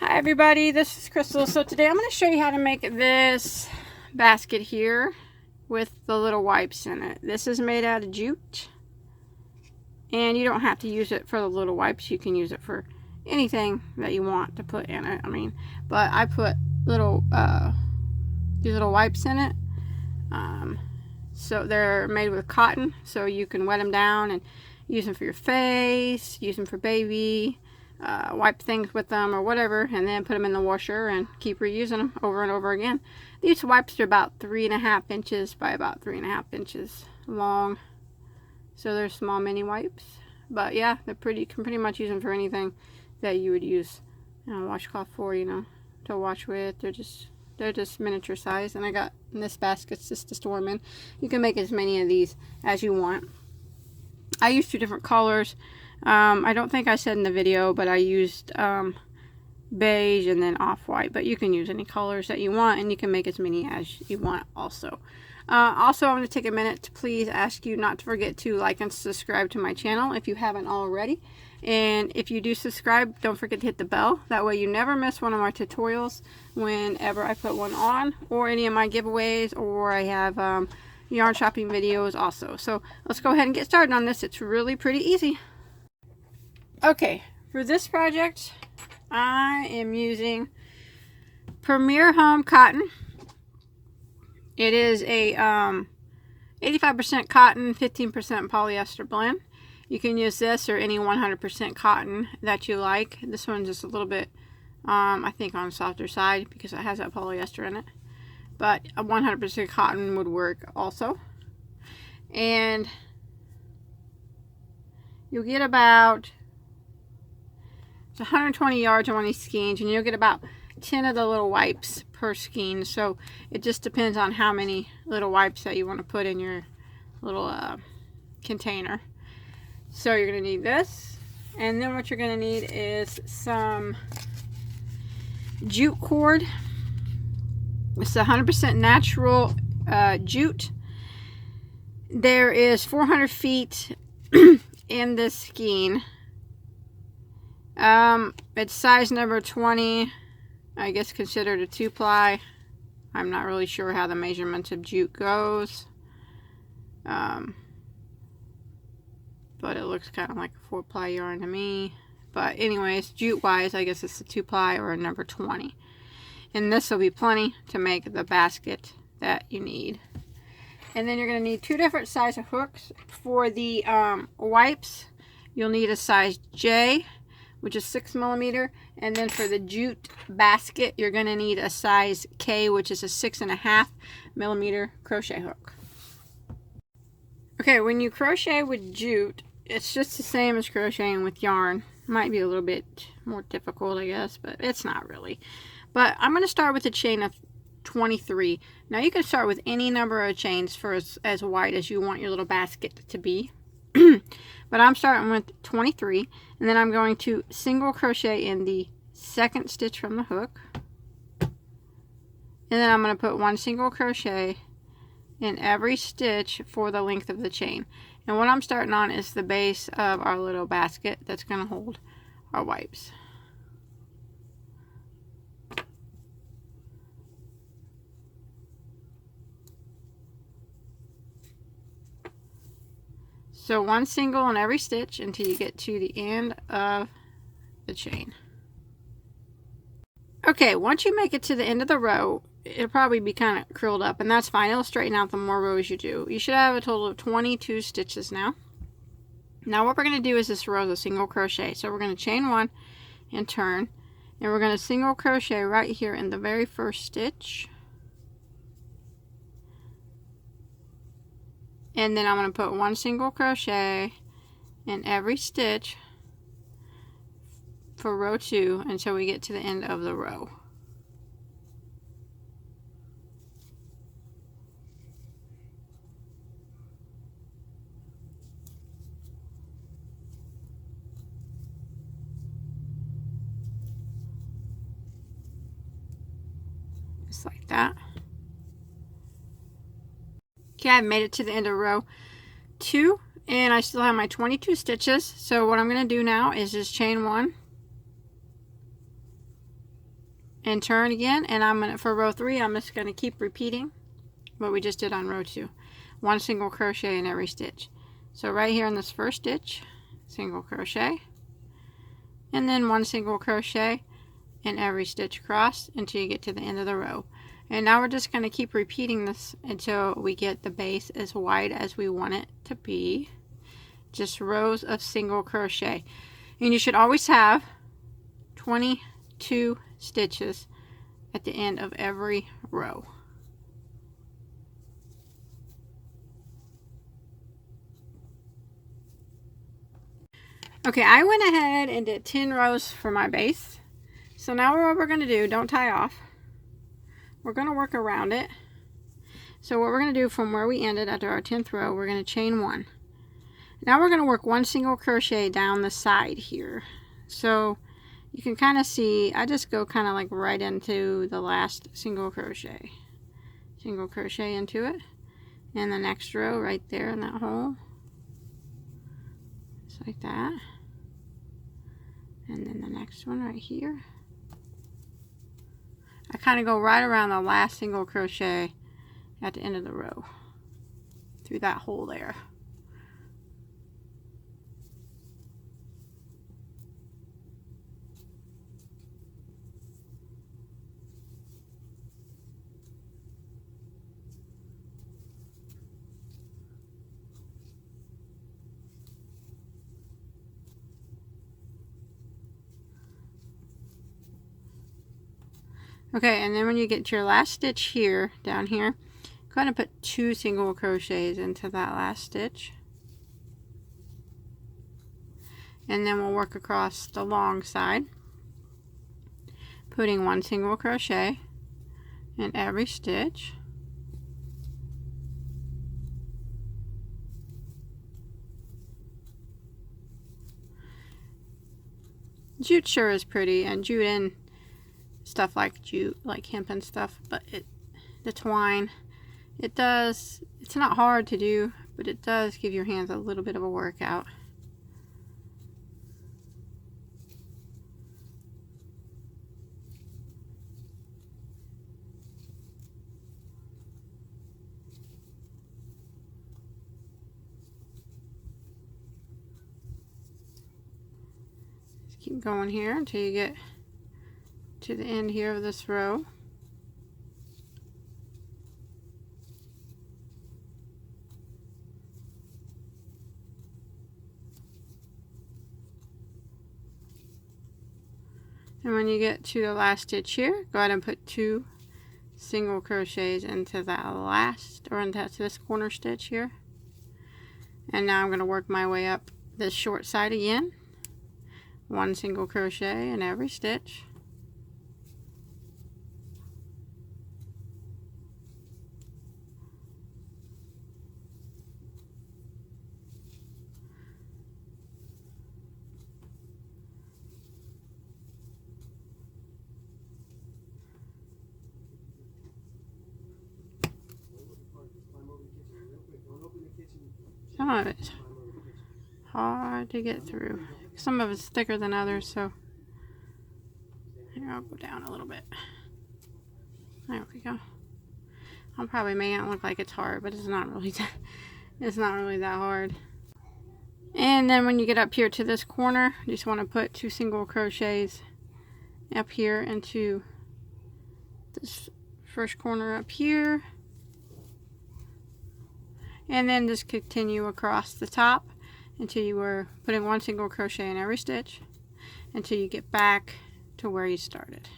Hi everybody, this is Crystal. So today I'm going to show you how to make this basket here with the little wipes in it. This is made out of jute, and you don't have to use it for the little wipes. You can use it for anything that you want to put in it. But I put little these little wipes in it. So they're made with cotton, so you can wet them down and use them for your face, use them for baby, wipe things with them or whatever, and then put them in the washer and keep reusing them over and over again. These wipes are about 3.5 inches by about 3.5 inches long, so they're small mini wipes. But yeah, they're you can pretty much use them for anything that you would use washcloth for, to wash with. They're just miniature size, and I got in this basket just to store them in. You can make as many of these as you want. I used 2 different colors. I don't think I said in the video, but I used beige and then off-white, but you can use any colors that you want, and you can make as many as you want also. Also, I'm going to take a minute to please ask you not to forget to like and subscribe to my channel if you haven't already. And if you do subscribe, don't forget to hit the bell. That way you never miss one of my tutorials whenever I put one on, or any of my giveaways, or I have yarn shopping videos also. So let's go ahead and get started on this. It's really pretty easy. Okay, for this project, I am using Premier Home Cotton. It is a 85% cotton, 15% polyester blend. You can use this or any 100% cotton that you like. This one's just a little bit, I think, on the softer side because it has that polyester in it. But a 100% cotton would work also. And you'll get about 120 yards on one of these skeins, and you'll get about 10 of the little wipes per skein. So it just depends on how many little wipes that you want to put in your little container. So you're going to need this, and then what you're going to need is some jute cord. It's 100% natural jute. There is 400 feet in this skein. It's size number 20, I guess considered a 2-ply. I'm not really sure how the measurements of jute goes. But it looks kind of like a 4-ply yarn to me. But anyways, jute wise, I guess it's a 2-ply or a number 20. And this will be plenty to make the basket that you need. And then you're going to need 2 different size of hooks. For the wipes, you'll need a size J, which is 6mm. And then for the jute basket, you're going to need a size K, which is a 6.5mm crochet hook. Okay, when you crochet with jute, it's just the same as crocheting with yarn. Might be a little bit more difficult, I guess, but it's not really. But I'm going to start with a chain of 23. Now you can start with any number of chains for as wide as you want your little basket to be. But I'm starting with 23, and then I'm going to single crochet in the 2nd stitch from the hook. And then I'm going to put 1 single crochet in every stitch for the length of the chain. And what I'm starting on is the base of our little basket that's going to hold our wipes. So 1 single in every stitch until you get to the end of the chain. Okay, once you make it to the end of the row, it'll probably be kind of curled up, and that's fine. It'll straighten out the more rows you do. You should have a total of 22 stitches now. Now what we're going to do is this row is a single crochet. So we're going to chain 1 and turn, and we're going to single crochet right here in the very first stitch. And then I'm going to put 1 single crochet in every stitch for row 2 until we get to the end of the row. Just like that. Okay, I've made it to the end of row 2, and I still have my 22 stitches. So what I'm going to do now is just chain 1 and turn again, and I'm gonna, for row 3, I'm just gonna keep repeating what we just did on row 2. 1 single crochet in every stitch. So right here in this first stitch, single crochet, and then 1 single crochet in every stitch across until you get to the end of the row. And now we're just going to keep repeating this until we get the base as wide as we want it to be. Just rows of single crochet. And you should always have 22 stitches at the end of every row. Okay, I went ahead and did 10 rows for my base. So now what we're going to do, don't tie off. We're going to work around it. So what we're going to do from where we ended after our 10th row, we're going to chain 1. Now we're going to work 1 single crochet down the side here. So you can kind of see, I just go kind of like right into the last single crochet. Single crochet into it. And the next row right there in that hole. Just like that. And then the next one right here. I kind of go right around the last single crochet at the end of the row. Through that hole there. Okay, and then when you get to your last stitch here, down here, go ahead and put 2 single crochets into that last stitch. And then we'll work across the long side, putting 1 single crochet in every stitch. Jute sure is pretty, and jute and stuff like jute, like hemp and stuff, but the twine, it's not hard to do, but it does give your hands a little bit of a workout. Just keep going here until you get to the end here of this row. And when you get to the last stitch here, go ahead and put 2 single crochets into that last, or into this corner stitch here. And now I'm going to work my way up this short side again. 1 single crochet in every stitch. Some of it's hard to get through. Some of it's thicker than others, so here, I'll go down a little bit. There we go. I'll probably make it look like it's hard, but it's not really that hard. And then when you get up here to this corner, you just want to put 2 single crochets up here into this first corner up here. And then just continue across the top until you were putting 1 single crochet in every stitch until you get back to where you started.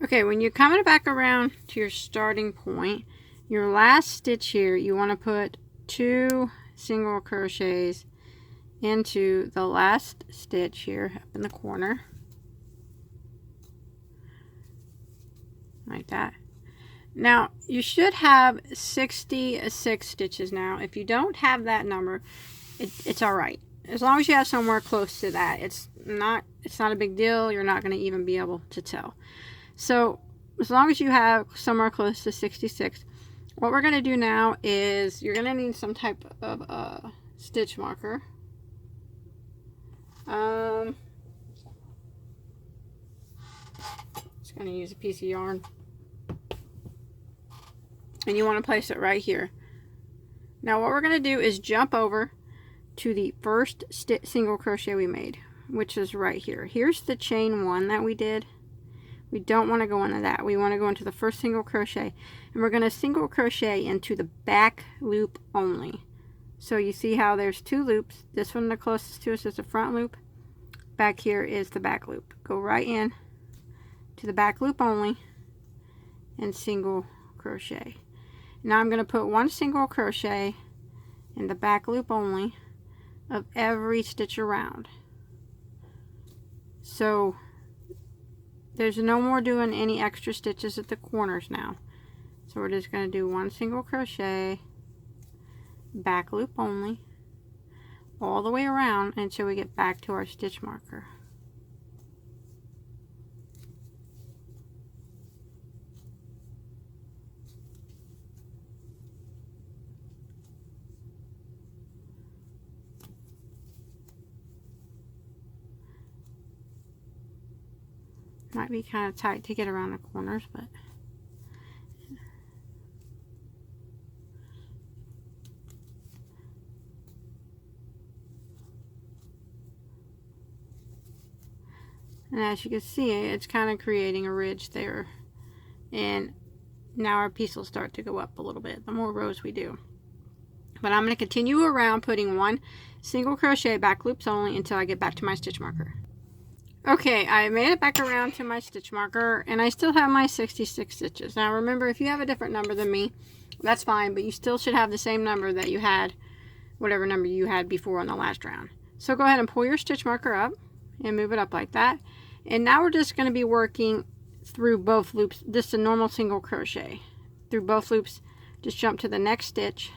Okay, when you're coming back around to your starting point, your last stitch here, you want to put 2 single crochets into the last stitch here up in the corner. Like that. Now you should have 66 stitches now. If you don't have that number, it's alright. As long as you have somewhere close to that, it's not a big deal. You're not going to even be able to tell. So as long as you have somewhere close to 66, what we're going to do now is you're going to need some type of stitch marker. Just going to use a piece of yarn. And you want to place it right here. Now what we're going to do is jump over to the first single crochet we made, which is right here. Here's the chain 1 that we did. We don't want to go into that. We want to go into the first single crochet, and we're going to single crochet into the back loop only. So you see how there's 2 loops. This one, the closest to us, is the front loop. Back here is the back loop. Go right in to the back loop only and single crochet. Now I'm going to put 1 single crochet in the back loop only of every stitch around. So there's no more doing any extra stitches at the corners now. So we're just going to do 1 single crochet, back loop only, all the way around until we get back to our stitch marker. Might be kind of tight to get around the corners, but and as you can see, it's kind of creating a ridge there, and now our piece will start to go up a little bit the more rows we do. But I'm going to continue around putting 1 single crochet, back loops only, until I get back to my stitch marker. Okay, I made it back around to my stitch marker, and I still have my 66 stitches. Now remember, if you have a different number than me, that's fine, but you still should have the same number that you had, whatever number you had before on the last round. So go ahead and pull your stitch marker up and move it up like that. And now we're just going to be working through both loops, just a normal single crochet. Through both loops, just jump to the next stitch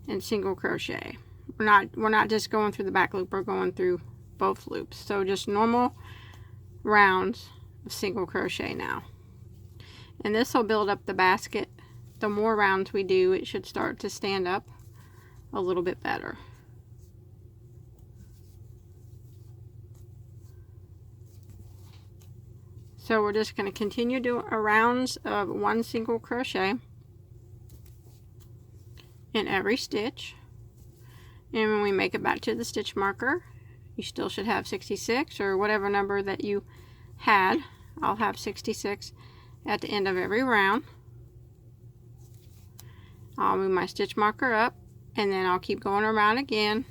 and single crochet. We're not just going through the back loop, we're going through both loops. So just normal rounds of single crochet now. And this will build up the basket. The more rounds we do, it should start to stand up a little bit better. So we're just going to continue doing rounds of 1 single crochet in every stitch. And when we make it back to the stitch marker, you still should have 66 or whatever number that you had. I'll have 66 at the end of every round. I'll move my stitch marker up, and then I'll keep going around again.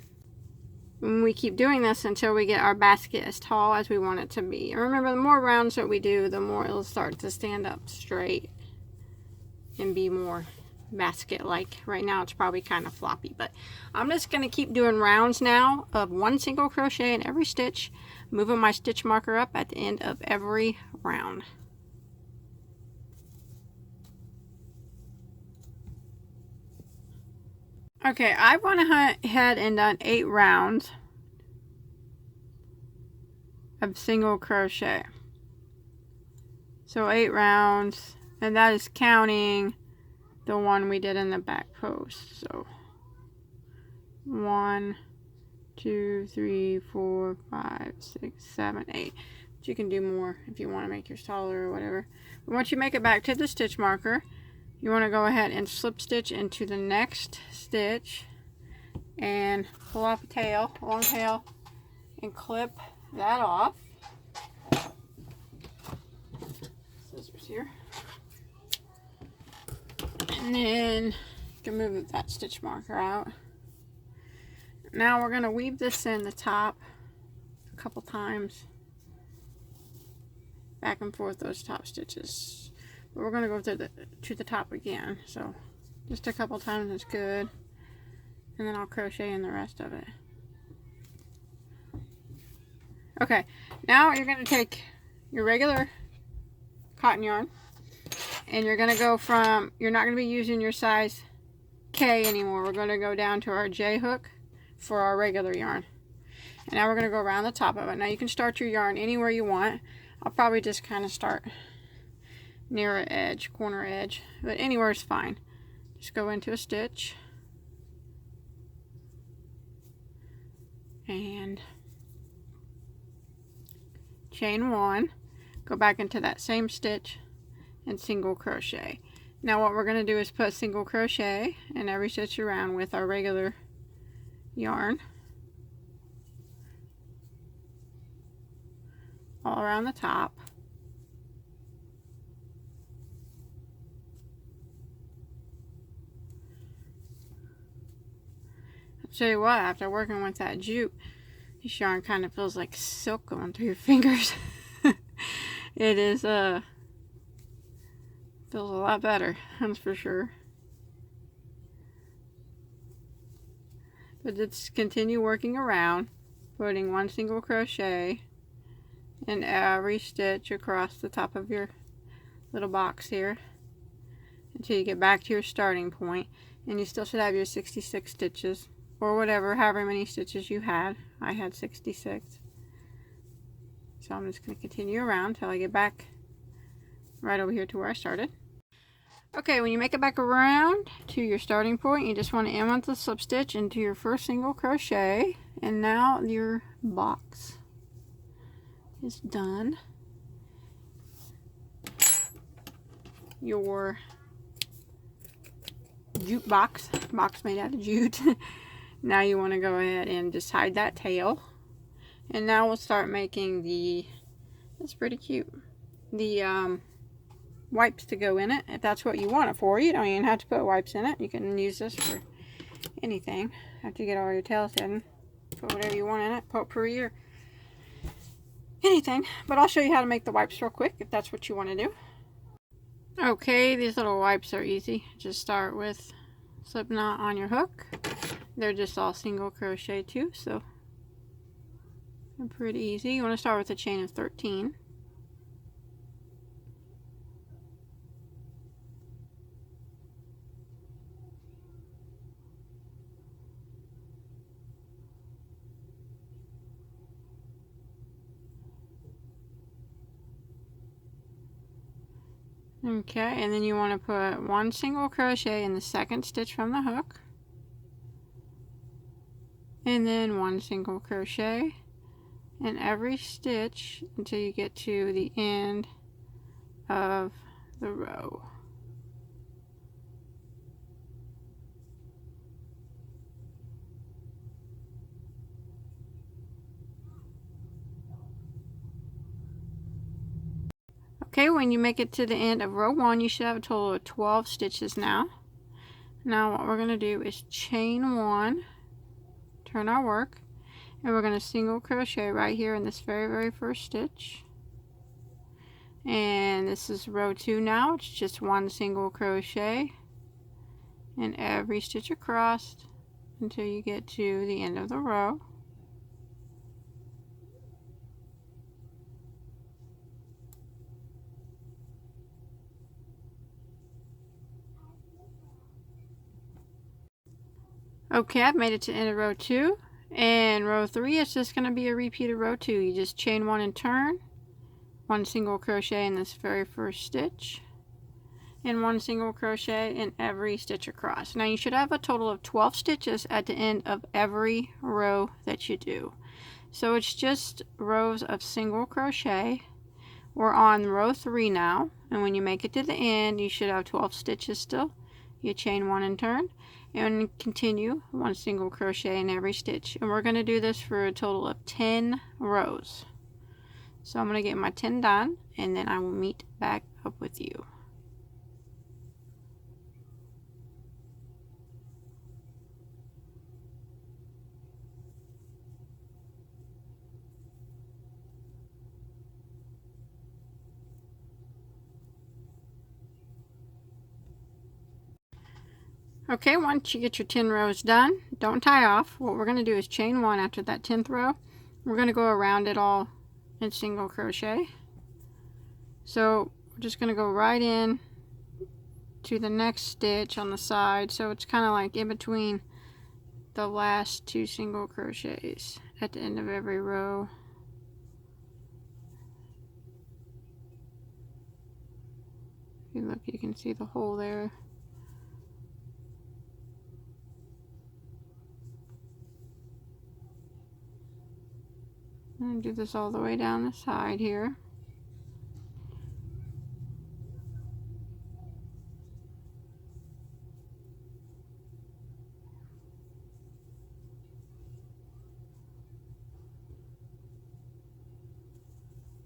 And we keep doing this until we get our basket as tall as we want it to be. And remember, the more rounds that we do, the more it'll start to stand up straight and be more basket-like. Right now it's probably kind of floppy, but I'm just going to keep doing rounds now of 1 single crochet in every stitch, moving my stitch marker up at the end of every round. Okay, I went ahead and done 8 rounds of single crochet. So 8 rounds, and that is counting the one we did in the back post. So 1, 2, 3, 4, 5, 6, 7, 8. But you can do more if you want to make yours taller or whatever. But once you make it back to the stitch marker, you want to go ahead and slip stitch into the next stitch and pull off a tail, long tail, and clip that off. Scissors here. And then you can move that stitch marker out. Now we're going to weave this in the top a couple times, back and forth those top stitches. But we're going to go to the top again, so just a couple times is good, and then I'll crochet in the rest of it. Okay, now you're going to take your regular cotton yarn, and you're going to go from, you're not going to be using your size K anymore. We're going to go down to our J hook for our regular yarn. And now we're going to go around the top of it. Now you can start your yarn anywhere you want. I'll probably just kind of start near an edge, corner edge, but anywhere is fine. Just go into a stitch, and chain 1, go back into that same stitch and single crochet. Now what we're going to do is put single crochet in every stitch around with our regular yarn all around the top. I'll tell you what, after working with that jute, this yarn kind of feels like silk going through your fingers. It is feels a lot better, that's for sure. But just continue working around, putting 1 single crochet in every stitch across the top of your little box here until you get back to your starting point, and you still should have your 66 stitches or whatever, however many stitches you had. I had 66. So I'm just going to continue around until I get back right over here to where I started. Okay, when you make it back around to your starting point, you just want to end with the slip stitch into your first single crochet, and now your box is done. Your jute box made out of jute. Now you want to go ahead and just hide that tail, and now we'll start making the, that's pretty cute, the wipes to go in it, if that's what you want it for. You don't even have to put wipes in it. You can use this for anything after you get all your tails hidden. Put whatever you want in it, potpourri or anything. But I'll show you how to make the wipes real quick if that's what you want to do. Okay, these little wipes are easy. Just start with slip knot on your hook. They're just all single crochet too, so they're pretty easy. You want to start with a chain of 13. Okay, and then you want to put 1 single crochet in the second stitch from the hook, and then 1 single crochet in every stitch until you get to the end of the row. Okay, when you make it to the end of row 1, you should have a total of 12 stitches now. Now what we're going to do is chain 1, turn our work, and we're going to single crochet right here in this very first stitch. And this is row 2 now. It's just 1 single crochet in every stitch across until you get to the end of the row. Okay, I've made it to the end of row 2, and row 3 is just going to be a repeat of row 2. You just chain 1 and turn, 1 single crochet in this very first stitch, and 1 single crochet in every stitch across. Now you should have a total of 12 stitches at the end of every row that you do. So it's just rows of single crochet. We're on row 3 now, and when you make it to the end, you should have 12 stitches still. You chain 1 and turn, and continue 1 single crochet in every stitch, and we're going to do this for a total of 10 rows. So I'm going to get my 10 done, and then I will meet back up with you. Okay, once you get your 10 rows done, don't tie off. What we're going to do is chain 1 after that 10th row. We're going to go around it all in single crochet. So we're just going to go right in to the next stitch on the side. So it's kind of like in between the last 2 single crochets at the end of every row. If you look, you can see the hole there. I'm going to do this all the way down the side here.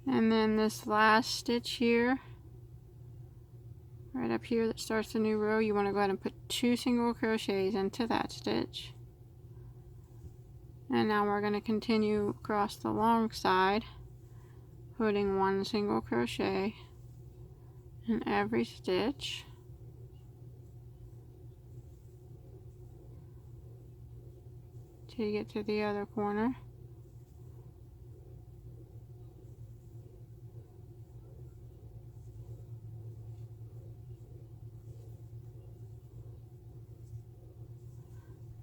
And then this last stitch here, right up here that starts the new row, you want to go ahead and put 2 single crochets into that stitch. And now we're going to continue across the long side, putting 1 single crochet in every stitch. Till you get to the other corner.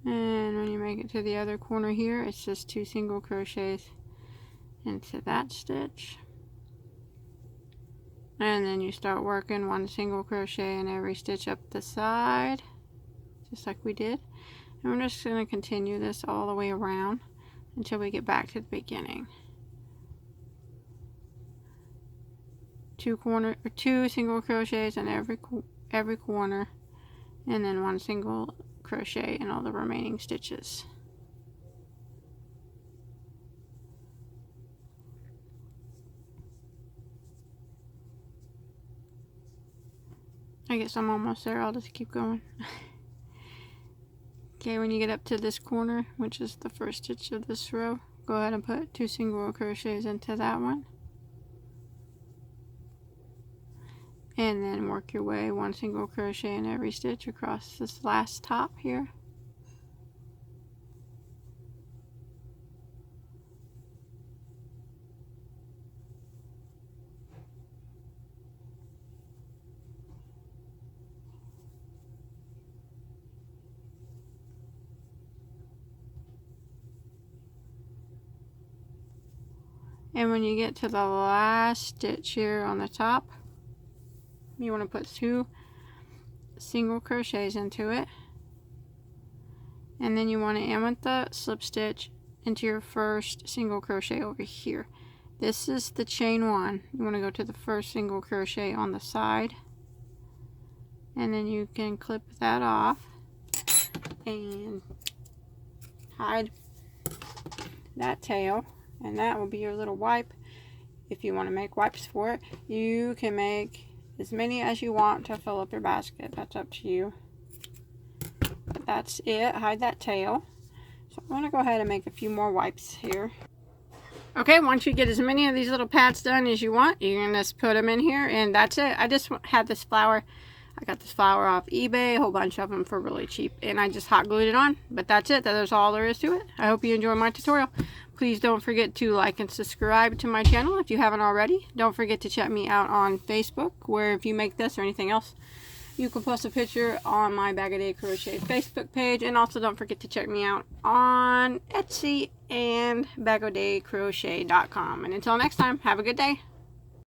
And when you make it to the other corner here, it's just 2 single crochets into that stitch. And then you start working 1 single crochet in every stitch up the side, just like we did. And we're just going to continue this all the way around until we get back to the beginning. 2 single crochets in every corner, and then 1 single crochet in all the remaining stitches. I guess I'm almost there. I'll just keep going. Okay, when you get up to this corner, which is the first stitch of this row, go ahead and put 2 single crochets into that one. And then work your way 1 single crochet in every stitch across this last top here. And when you get to the last stitch here on the top, you want to put 2 single crochets into it, and then you want to end the slip stitch into your first single crochet over here. This is the chain 1. You want to go to the first single crochet on the side, and then you can clip that off and hide that tail, and that will be your little wipe. If you want to make wipes for it, you can make as many as you want to fill up your basket. That's up to you. But that's it. Hide that tail. So I'm going to go ahead and make a few more wipes here. Okay, once you get as many of these little pads done as you want, you can just put them in here, and that's it. I just had this flower. I got this flower off eBay, a whole bunch of them for really cheap, and I just hot glued it on. But that's it. That's all there is to it. I hope you enjoy my tutorial. Please don't forget to like and subscribe to my channel if you haven't already. Don't forget to check me out on Facebook, where if you make this or anything else, you can post a picture on my Bagoday Crochet Facebook page. And also don't forget to check me out on Etsy and BagodayCrochet.com. And until next time, have a good day.